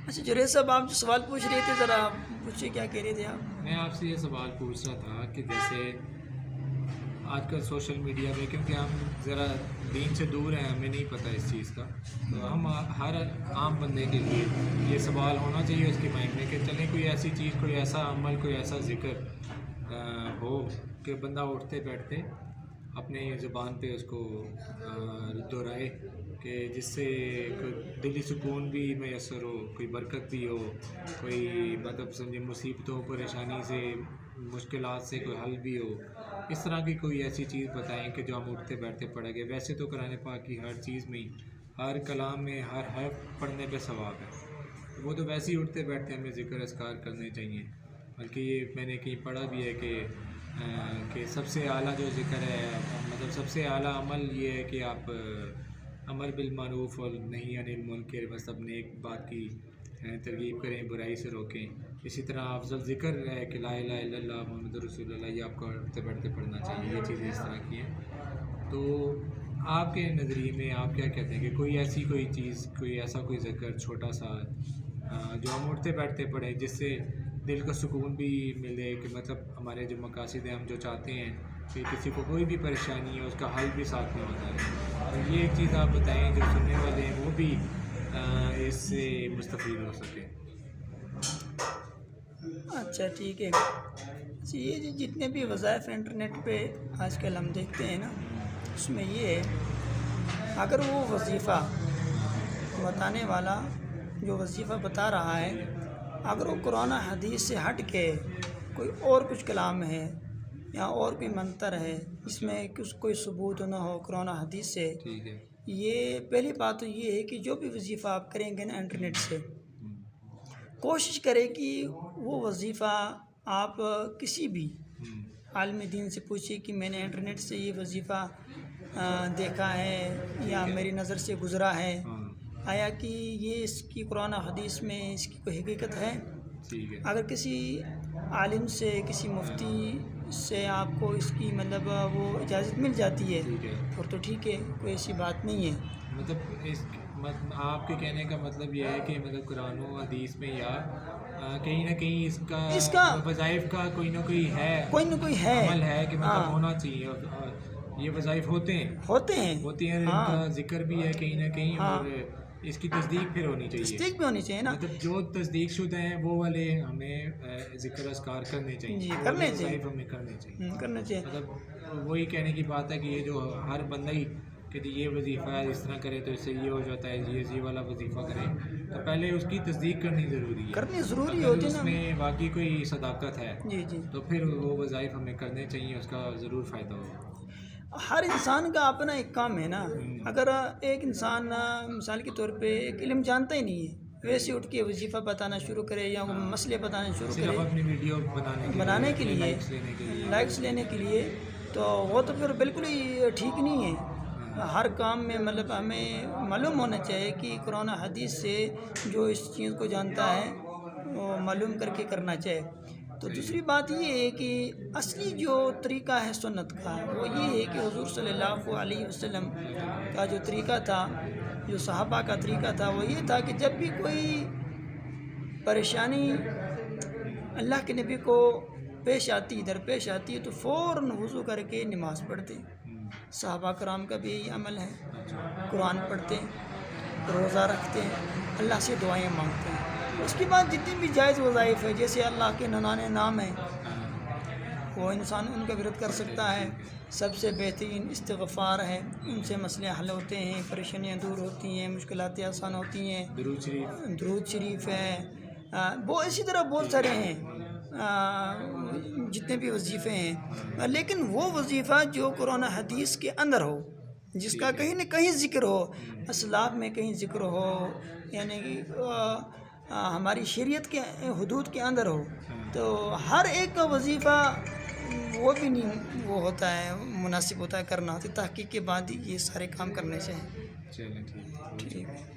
اچھا جرید صاحب، آپ جو سوال پوچھ رہے تھے ذرا پوچھیے، کیا کہہ رہے تھے آپ؟ میں آپ سے یہ سوال پوچھ رہا تھا کہ جیسے آج کل سوشل میڈیا میں، کیونکہ ہم ذرا دین سے دور ہیں، ہمیں نہیں پتہ اس چیز کا، تو ہم ہر عام بندے کے لیے یہ سوال ہونا چاہیے اس کے مائنڈ میں کہ چلیں کوئی ایسی چیز، کوئی ایسا عمل، کوئی ایسا ذکر ہو کہ بندہ اٹھتے بیٹھتے اپنے زبان پہ اس کو دہرائے، کہ جس سے کوئی دلی سکون بھی میسر ہو، کوئی برکت بھی ہو، کوئی مطلب سمجھے مصیبتوں پریشانی سے، مشکلات سے کوئی حل بھی ہو۔ اس طرح کی کوئی ایسی چیز بتائیں کہ جو ہم اٹھتے بیٹھتے پڑھیں گے۔ ویسے تو قرآن پاک کی ہر چیز میں، ہر کلام میں، ہر حرف پڑھنے پہ ثواب ہے، وہ تو ویسے ہی اٹھتے بیٹھتے ہمیں ذکر اذکار کرنے چاہیے۔ بلکہ یہ میں نے کہیں پڑھا بھی ہے کہ سب سے اعلیٰ جو ذکر ہے، مطلب سب سے اعلیٰ عمل یہ ہے کہ آپ امر بالمعروف اور نہی عن المنکر، مطلب نیک بات کی ترغیب کریں، برائی سے روکیں۔ اسی طرح افضل ذکر ہے کہ لا الہ الا اللہ محمد رسول اللہ، یہ آپ کو اٹھتے بیٹھتے پڑھنا چاہیے۔ یہ چیزیں اس طرح کی ہیں۔ تو آپ کے نظریے میں آپ کیا کہتے ہیں کہ کوئی ایسی کوئی چیز، کوئی ایسا کوئی ذکر چھوٹا سا جو ہم اٹھتے بیٹھتے پڑھیں، جس سے دل کو سکون بھی ملے، کہ مطلب ہمارے جو مقاصد ہیں، ہم جو چاہتے ہیں کہ کسی کو کوئی بھی پریشانی ہے اس کا حل بھی ساتھ میں ہوتا ہے، تو یہ ایک چیز آپ بتائیں جو سننے والے ہیں وہ بھی اس سے مستفید ہو سکے۔ اچھا ٹھیک ہے۔ یہ جتنے بھی وظائف انٹرنیٹ پہ آج کل ہم دیکھتے ہیں نا، اس میں یہ ہے، اگر وہ وظیفہ بتانے والا جو وظیفہ بتا رہا ہے، اگر وہ قرآن حدیث سے ہٹ کے کوئی اور کچھ کلام ہے یا اور کوئی منتر ہے، اس میں کوئی ثبوت نہ ہو قرآن حدیث سے، ٹھیک ہے۔ یہ پہلی بات تو یہ ہے کہ جو بھی وظیفہ آپ کریں گے نا انٹرنیٹ سے، کوشش کریں کہ وہ وظیفہ آپ کسی بھی عالم دین سے پوچھیں کہ میں نے انٹرنیٹ سے یہ وظیفہ دیکھا ہے یا میری نظر سے گزرا ہے، آیا کہ یہ اس کی قرآن حدیث میں اس کی کوئی حقیقت ہے؟ ٹھیک ہے۔ اگر کسی عالم سے، کسی مفتی سے آپ کو اس کی مطلب وہ اجازت مل جاتی ہے ٹھیک ہے۔ اور تو ٹھیک ہے، کوئی ایسی بات نہیں ہے۔ مطلب آپ کے کہنے کا مطلب یہ ہے کہ مطلب قرآن و حدیث میں یا کہیں نہ کہیں اس کا وظائف کا کوئی نہ کوئی ہے، کوئی نہ کوئی ہے، عمل ہے کہ مطلب ہونا چاہیے، اور یہ وظائف ہوتے ہیں، ان کا ذکر بھی ہے کہیں نہ کہیں، اور اس کی تصدیق پھر ہونی چاہیے، تصدیق بھی ہونی چاہیے نا، مطلب جو تصدیق شدہ ہیں وہ والے ہمیں ذکر اذکار کرنے چاہیے، کرنے چاہیے، وظائف ہمیں کرنے چاہیے۔ چاہیے۔ مطلب وہی کہنے کی بات ہے کہ یہ جو ہر بندہ ہی کہ یہ وظیفہ ہے، اس طرح کرے تو اس سے یہ ہو جاتا ہے، یہ والا وظیفہ کرے، تو پہلے اس کی تصدیق کرنی ضروری ہے، ہوتی اگر ہے اس نا، میں واقعی کوئی صداقت ہے جی تو پھر وہ وظائف ہمیں کرنے چاہیے، اس کا ضرور فائدہ ہوگا۔ ہر انسان کا اپنا ایک کام ہے نا، اگر ایک انسان مثال کے طور پہ ایک علم جانتا ہی نہیں ہے، ویسے اٹھ کے وظیفہ بتانا شروع کرے یا وہ مسئلے بتانا شروع کرے اپنی ویڈیو بنانے کے لیے، لائکس لینے کے لیے، تو وہ تو پھر بالکل ہی ٹھیک نہیں ہے۔ ہر کام میں مطلب ہمیں معلوم ہونا چاہیے کہ قرآن حدیث سے جو اس چیز کو جانتا ہے وہ معلوم کر کے کرنا چاہیے۔ تو دوسری بات یہ ہے کہ اصلی جو طریقہ ہے سنت کا، وہ یہ ہے کہ حضور صلی اللہ علیہ وسلم کا جو طریقہ تھا، جو صحابہ کا طریقہ تھا، وہ یہ تھا کہ جب بھی کوئی پریشانی اللہ کے نبی کو درپیش آتی ہے تو فوراً وضو کر کے نماز پڑھتے۔ صحابہ کرام کا بھی یہی عمل ہے، قرآن پڑھتے ہیں، روزہ رکھتے ہیں، اللہ سے دعائیں مانگتے ہیں۔ اس کے بعد جتنی بھی جائز وظائف ہے، جیسے اللہ کے 99 نام ہیں، وہ انسان ان کا ورد کر سکتا ہے۔ سب سے بہترین استغفار ہے، ان سے مسئلے حل ہوتے ہیں، پریشانیاں دور ہوتی ہیں، مشکلات آسان ہوتی ہیں۔ درود شریف ہے، وہ اسی طرح بہت سارے ہیں جتنے بھی وظیفے ہیں، لیکن وہ وظیفہ جو قرآن حدیث کے اندر ہو، جس کا کہیں نہ کہیں ذکر ہو، اسلاف میں کہیں ذکر ہو، یعنی ہماری شریعت کے حدود کے اندر ہو، تو ہر ایک کا وظیفہ وہ بھی نہیں وہ ہوتا ہے، مناسب ہوتا ہے کرنا، تو تحقیق کے بعد یہ سارے کام کرنے چاہیے۔ چلیں ٹھیک ہے۔